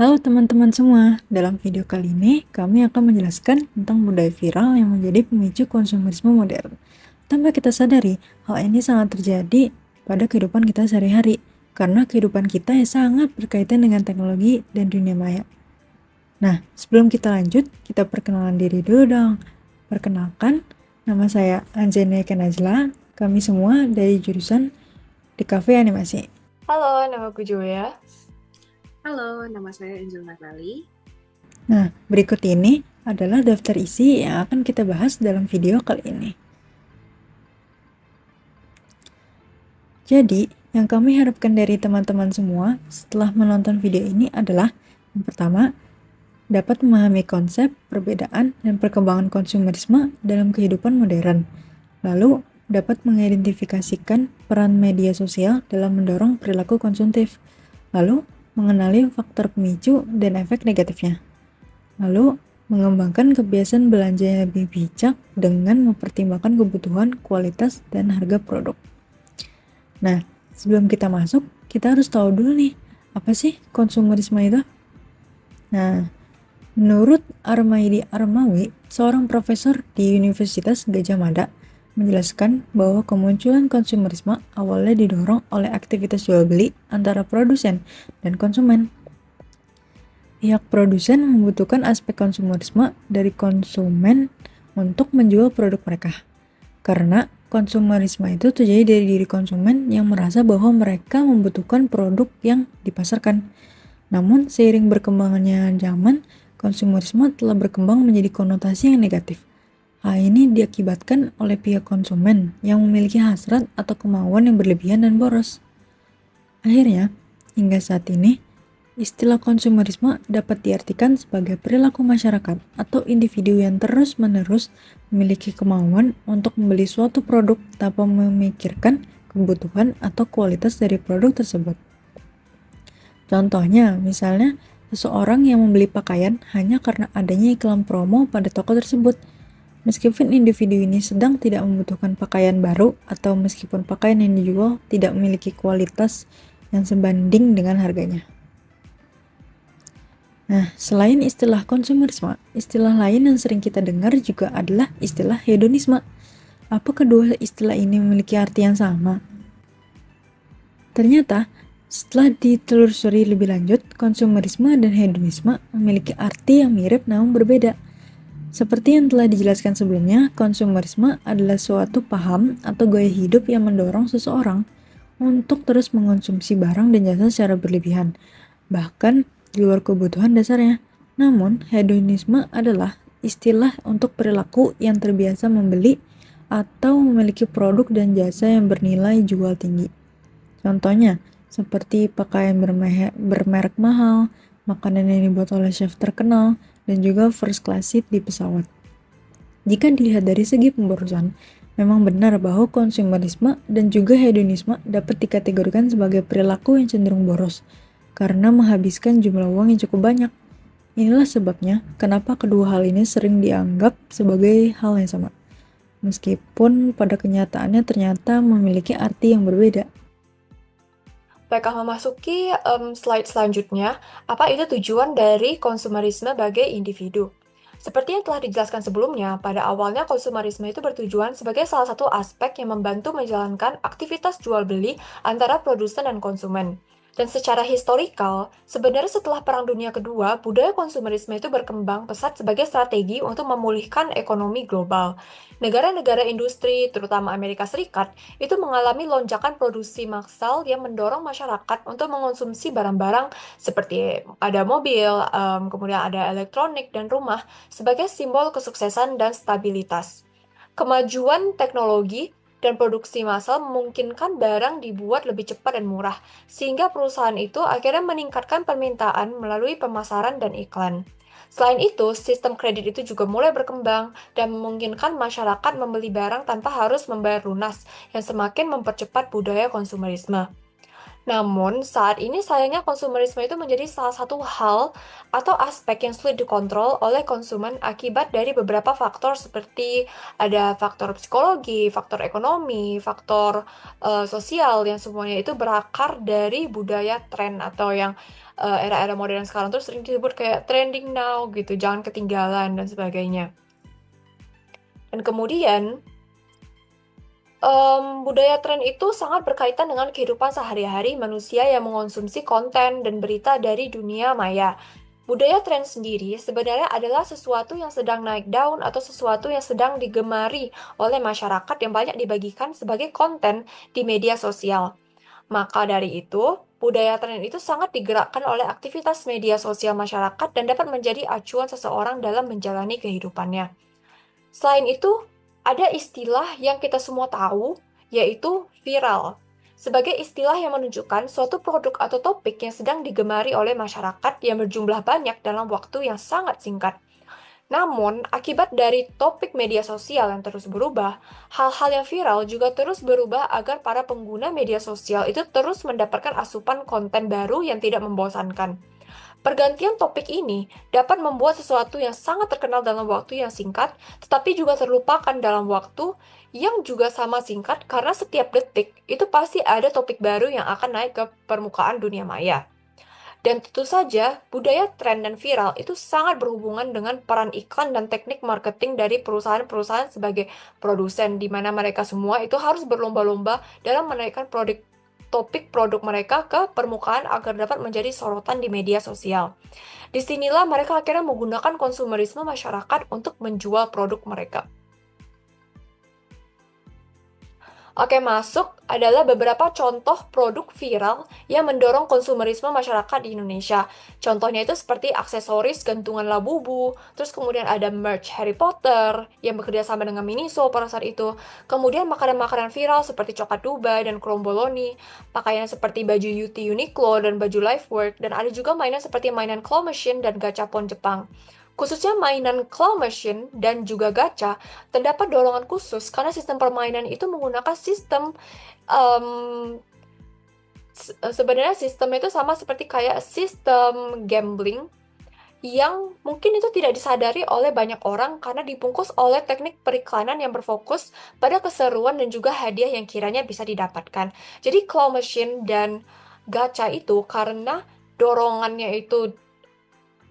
Halo teman-teman semua, dalam video kali ini kami akan menjelaskan tentang budaya viral yang menjadi pemicu konsumerisme modern. Tanpa kita sadari, hal ini sangat terjadi pada kehidupan kita sehari-hari, karena kehidupan kita yang sangat berkaitan dengan teknologi dan dunia maya. Nah, sebelum kita lanjut, kita perkenalan diri dulu dong. Perkenalkan, nama saya Anjani Kenajla, kami semua dari jurusan di Cafe Animasi. Halo, nama aku Joya. Halo, nama saya Angel Nagrali. Nah, berikut ini adalah daftar isi yang akan kita bahas dalam video kali ini. Jadi, yang kami harapkan dari teman-teman semua setelah menonton video ini adalah yang pertama, dapat memahami konsep, perbedaan, dan perkembangan konsumerisme dalam kehidupan modern. Lalu, dapat mengidentifikasikan peran media sosial dalam mendorong perilaku konsumtif. Lalu, mengenali faktor pemicu dan efek negatifnya. Lalu, mengembangkan kebiasaan belanja yang lebih bijak dengan mempertimbangkan kebutuhan, kualitas, dan harga produk. Nah, sebelum kita masuk, kita harus tahu dulu nih, apa sih konsumerisme itu? Nah, menurut Armaidi Armawi, seorang profesor di Universitas Gadjah Mada, menjelaskan bahwa kemunculan konsumerisme awalnya didorong oleh aktivitas jual beli antara produsen dan konsumen. Pihak produsen membutuhkan aspek konsumerisme dari konsumen untuk menjual produk mereka. Karena konsumerisme itu terjadi dari diri konsumen yang merasa bahwa mereka membutuhkan produk yang dipasarkan. Namun, seiring berkembangnya zaman, konsumerisme telah berkembang menjadi konotasi yang negatif. Hal ini diakibatkan oleh pihak konsumen yang memiliki hasrat atau kemauan yang berlebihan dan boros. Akhirnya, hingga saat ini, istilah konsumerisme dapat diartikan sebagai perilaku masyarakat atau individu yang terus-menerus memiliki kemauan untuk membeli suatu produk tanpa memikirkan kebutuhan atau kualitas dari produk tersebut. Contohnya, misalnya, seseorang yang membeli pakaian hanya karena adanya iklan promo pada toko tersebut. Meskipun individu ini sedang tidak membutuhkan pakaian baru atau meskipun pakaian yang dijual tidak memiliki kualitas yang sebanding dengan harganya. Nah, selain istilah konsumerisme, istilah lain yang sering kita dengar juga adalah istilah hedonisme. Apa kedua istilah ini memiliki arti yang sama? Ternyata, setelah ditelusuri lebih lanjut, konsumerisme dan hedonisme memiliki arti yang mirip namun berbeda. Seperti yang telah dijelaskan sebelumnya, konsumerisme adalah suatu paham atau gaya hidup yang mendorong seseorang untuk terus mengonsumsi barang dan jasa secara berlebihan, bahkan di luar kebutuhan dasarnya. Namun, hedonisme adalah istilah untuk perilaku yang terbiasa membeli atau memiliki produk dan jasa yang bernilai jual tinggi. Contohnya, seperti pakaian bermerek mahal, makanan yang dibuat oleh chef terkenal, dan juga first class seat di pesawat. Jika dilihat dari segi pemborosan, memang benar bahwa konsumerisme dan juga hedonisme dapat dikategorikan sebagai perilaku yang cenderung boros, karena menghabiskan jumlah uang yang cukup banyak. Inilah sebabnya kenapa kedua hal ini sering dianggap sebagai hal yang sama, meskipun pada kenyataannya ternyata memiliki arti yang berbeda. Baiklah, memasuki slide selanjutnya, apa itu tujuan dari konsumerisme bagi individu? Seperti yang telah dijelaskan sebelumnya, pada awalnya konsumerisme itu bertujuan sebagai salah satu aspek yang membantu menjalankan aktivitas jual beli antara produsen dan konsumen. Dan secara historikal, sebenarnya setelah Perang Dunia Kedua, budaya konsumerisme itu berkembang pesat sebagai strategi untuk memulihkan ekonomi global. Negara-negara industri, terutama Amerika Serikat, itu mengalami lonjakan produksi massal yang mendorong masyarakat untuk mengonsumsi barang-barang seperti ada mobil, kemudian ada elektronik dan rumah sebagai simbol kesuksesan dan stabilitas. Kemajuan teknologi dan produksi massal memungkinkan barang dibuat lebih cepat dan murah, sehingga perusahaan itu akhirnya meningkatkan permintaan melalui pemasaran dan iklan. Selain itu, sistem kredit itu juga mulai berkembang dan memungkinkan masyarakat membeli barang tanpa harus membayar lunas, yang semakin mempercepat budaya konsumerisme. Namun, saat ini sayangnya konsumerisme itu menjadi salah satu hal atau aspek yang sulit dikontrol oleh konsumen akibat dari beberapa faktor seperti ada faktor psikologi, faktor ekonomi, faktor sosial yang semuanya itu berakar dari budaya tren atau yang era-era modern sekarang tuh sering disebut kayak trending now gitu, jangan ketinggalan dan sebagainya. Dan kemudian budaya tren itu sangat berkaitan dengan kehidupan sehari-hari manusia yang mengonsumsi konten dan berita dari dunia maya. Budaya tren sendiri sebenarnya adalah sesuatu yang sedang naik daun atau sesuatu yang sedang digemari oleh masyarakat yang banyak dibagikan sebagai konten di media sosial. Maka dari itu, budaya tren itu sangat digerakkan oleh aktivitas media sosial masyarakat dan dapat menjadi acuan seseorang dalam menjalani kehidupannya. Selain itu, ada istilah yang kita semua tahu, yaitu viral. Sebagai istilah yang menunjukkan suatu produk atau topik yang sedang digemari oleh masyarakat yang berjumlah banyak dalam waktu yang sangat singkat. Namun, akibat dari topik media sosial yang terus berubah, hal-hal yang viral juga terus berubah agar para pengguna media sosial itu terus mendapatkan asupan konten baru yang tidak membosankan. Pergantian topik ini dapat membuat sesuatu yang sangat terkenal dalam waktu yang singkat, tetapi juga terlupakan dalam waktu yang juga sama singkat karena setiap detik itu pasti ada topik baru yang akan naik ke permukaan dunia maya. Dan tentu saja, budaya tren dan viral itu sangat berhubungan dengan peran iklan dan teknik marketing dari perusahaan-perusahaan sebagai produsen, di mana mereka semua itu harus berlomba-lomba dalam menaikkan topik produk mereka ke permukaan agar dapat menjadi sorotan di media sosial. Disinilah mereka akhirnya menggunakan konsumerisme masyarakat untuk menjual produk mereka. Oke, masuk adalah beberapa contoh produk viral yang mendorong konsumerisme masyarakat di Indonesia. Contohnya itu seperti aksesoris gantungan Labubu, terus kemudian ada merch Harry Potter yang bekerja sama dengan Miniso pada saat itu. Kemudian makanan-makanan viral seperti coklat Dubai dan kromboloni, pakaian seperti baju UT Uniqlo dan baju Lifework, dan ada juga mainan seperti mainan claw machine dan gachapon Jepang. Khususnya mainan claw machine dan juga gacha, terdapat dorongan khusus karena sistem permainan itu menggunakan sistem sebenarnya sistemnya itu sama seperti kayak sistem gambling yang mungkin itu tidak disadari oleh banyak orang karena dibungkus oleh teknik periklanan yang berfokus pada keseruan dan juga hadiah yang kiranya bisa didapatkan. Jadi claw machine dan gacha itu karena dorongannya itu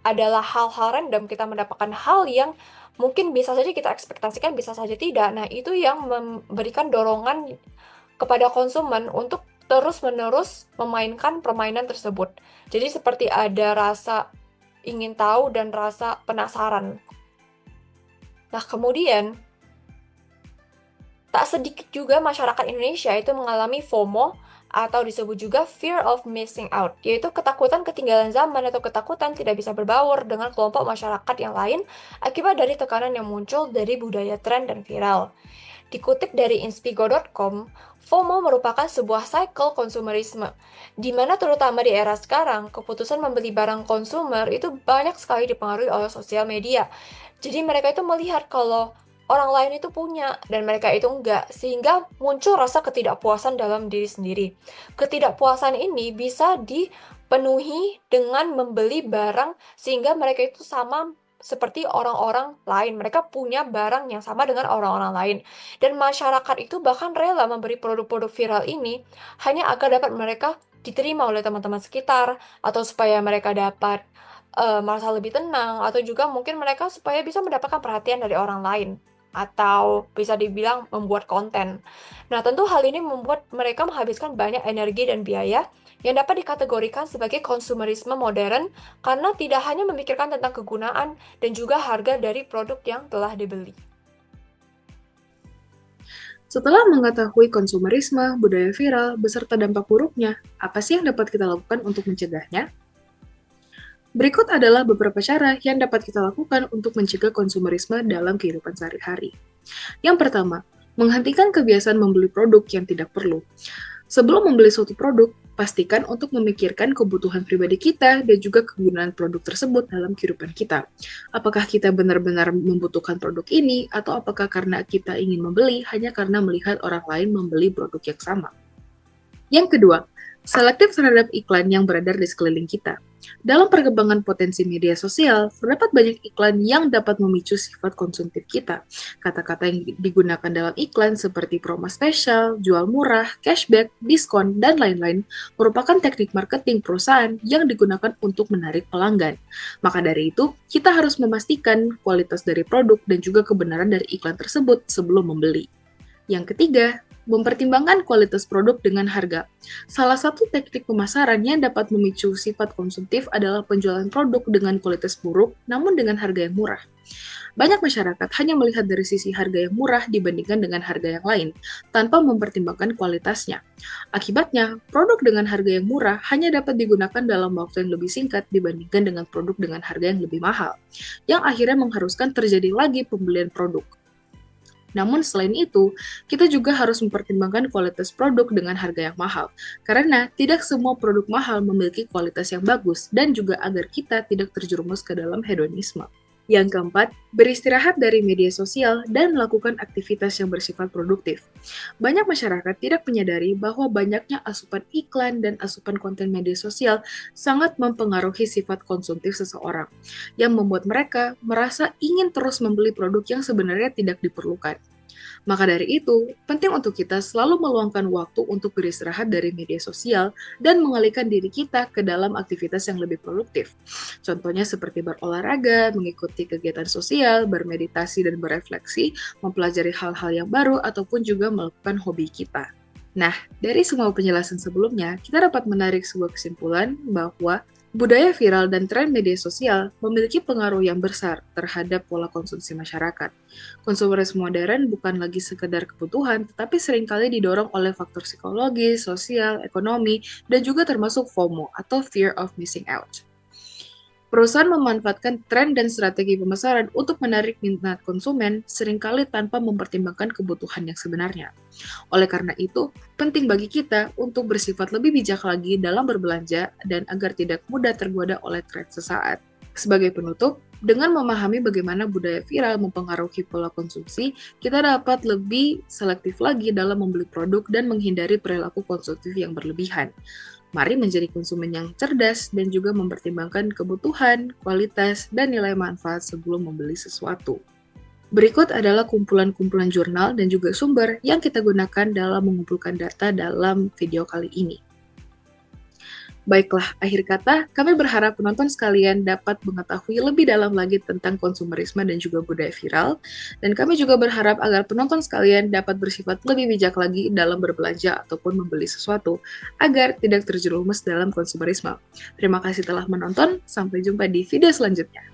adalah hal-hal random, kita mendapatkan hal yang mungkin bisa saja kita ekspektasikan, bisa saja tidak. Nah, itu yang memberikan dorongan kepada konsumen untuk terus-menerus memainkan permainan tersebut. Jadi seperti ada rasa ingin tahu dan rasa penasaran. Nah, kemudian tak sedikit juga masyarakat Indonesia itu mengalami FOMO atau disebut juga fear of missing out, yaitu ketakutan ketinggalan zaman atau ketakutan tidak bisa berbaur dengan kelompok masyarakat yang lain akibat dari tekanan yang muncul dari budaya tren dan viral. Dikutip dari inspigo.com, FOMO merupakan sebuah cycle konsumerisme, di mana terutama di era sekarang, keputusan membeli barang konsumer itu banyak sekali dipengaruhi oleh sosial media. Jadi mereka itu melihat kalau orang lain itu punya dan mereka itu enggak, sehingga muncul rasa ketidakpuasan dalam diri sendiri. Ketidakpuasan ini bisa dipenuhi dengan membeli barang sehingga mereka itu sama seperti orang-orang lain. Mereka punya barang yang sama dengan orang-orang lain. Dan masyarakat itu bahkan rela memberi produk-produk viral ini hanya agar dapat mereka diterima oleh teman-teman sekitar atau supaya mereka dapat merasa lebih tenang atau juga mungkin mereka supaya bisa mendapatkan perhatian dari orang lain atau bisa dibilang membuat konten. Nah, tentu hal ini membuat mereka menghabiskan banyak energi dan biaya yang dapat dikategorikan sebagai konsumerisme modern karena tidak hanya memikirkan tentang kegunaan dan juga harga dari produk yang telah dibeli. Setelah mengetahui konsumerisme, budaya viral, beserta dampak buruknya, apa sih yang dapat kita lakukan untuk mencegahnya? Berikut adalah beberapa cara yang dapat kita lakukan untuk mencegah konsumerisme dalam kehidupan sehari-hari. Yang pertama, menghentikan kebiasaan membeli produk yang tidak perlu. Sebelum membeli suatu produk, pastikan untuk memikirkan kebutuhan pribadi kita dan juga kegunaan produk tersebut dalam kehidupan kita. Apakah kita benar-benar membutuhkan produk ini, atau apakah karena kita ingin membeli hanya karena melihat orang lain membeli produk yang sama? Yang kedua, Selektif terhadap iklan yang beredar di sekeliling kita. Dalam perkembangan potensi media sosial, terdapat banyak iklan yang dapat memicu sifat konsumtif kita. Kata-kata yang digunakan dalam iklan seperti promo spesial, jual murah, cashback, diskon, dan lain-lain merupakan teknik marketing perusahaan yang digunakan untuk menarik pelanggan. Maka dari itu, kita harus memastikan kualitas dari produk dan juga kebenaran dari iklan tersebut sebelum membeli. Yang ketiga, mempertimbangkan kualitas produk dengan harga. Salah satu teknik pemasaran yang dapat memicu sifat konsumtif adalah penjualan produk dengan kualitas buruk namun dengan harga yang murah. Banyak masyarakat hanya melihat dari sisi harga yang murah dibandingkan dengan harga yang lain, tanpa mempertimbangkan kualitasnya. Akibatnya, produk dengan harga yang murah hanya dapat digunakan dalam waktu yang lebih singkat dibandingkan dengan produk dengan harga yang lebih mahal, yang akhirnya mengharuskan terjadi lagi pembelian produk. Namun selain itu, kita juga harus mempertimbangkan kualitas produk dengan harga yang mahal, karena tidak semua produk mahal memiliki kualitas yang bagus dan juga agar kita tidak terjerumus ke dalam hedonisme. Yang keempat, beristirahat dari media sosial dan melakukan aktivitas yang bersifat produktif. Banyak masyarakat tidak menyadari bahwa banyaknya asupan iklan dan asupan konten media sosial sangat mempengaruhi sifat konsumtif seseorang, yang membuat mereka merasa ingin terus membeli produk yang sebenarnya tidak diperlukan. Maka dari itu, penting untuk kita selalu meluangkan waktu untuk beristirahat dari media sosial dan mengalihkan diri kita ke dalam aktivitas yang lebih produktif. Contohnya seperti berolahraga, mengikuti kegiatan sosial, bermeditasi dan berefleksi, mempelajari hal-hal yang baru, ataupun juga melakukan hobi kita. Nah, dari semua penjelasan sebelumnya, kita dapat menarik sebuah kesimpulan bahwa budaya viral dan tren media sosial memiliki pengaruh yang besar terhadap pola konsumsi masyarakat. Konsumerisme modern bukan lagi sekedar kebutuhan, tetapi seringkali didorong oleh faktor psikologis, sosial, ekonomi, dan juga termasuk FOMO atau Fear of Missing Out. Perusahaan memanfaatkan tren dan strategi pemasaran untuk menarik minat konsumen seringkali tanpa mempertimbangkan kebutuhan yang sebenarnya. Oleh karena itu, penting bagi kita untuk bersifat lebih bijak lagi dalam berbelanja dan agar tidak mudah tergoda oleh tren sesaat. Sebagai penutup, dengan memahami bagaimana budaya viral mempengaruhi pola konsumsi, kita dapat lebih selektif lagi dalam membeli produk dan menghindari perilaku konsumtif yang berlebihan. Mari menjadi konsumen yang cerdas dan juga mempertimbangkan kebutuhan, kualitas, dan nilai manfaat sebelum membeli sesuatu. Berikut adalah kumpulan-kumpulan jurnal dan juga sumber yang kita gunakan dalam mengumpulkan data dalam video kali ini. Baiklah, akhir kata, kami berharap penonton sekalian dapat mengetahui lebih dalam lagi tentang konsumerisme dan juga budaya viral, dan kami juga berharap agar penonton sekalian dapat bersifat lebih bijak lagi dalam berbelanja ataupun membeli sesuatu, agar tidak terjerumus dalam konsumerisme. Terima kasih telah menonton, sampai jumpa di video selanjutnya.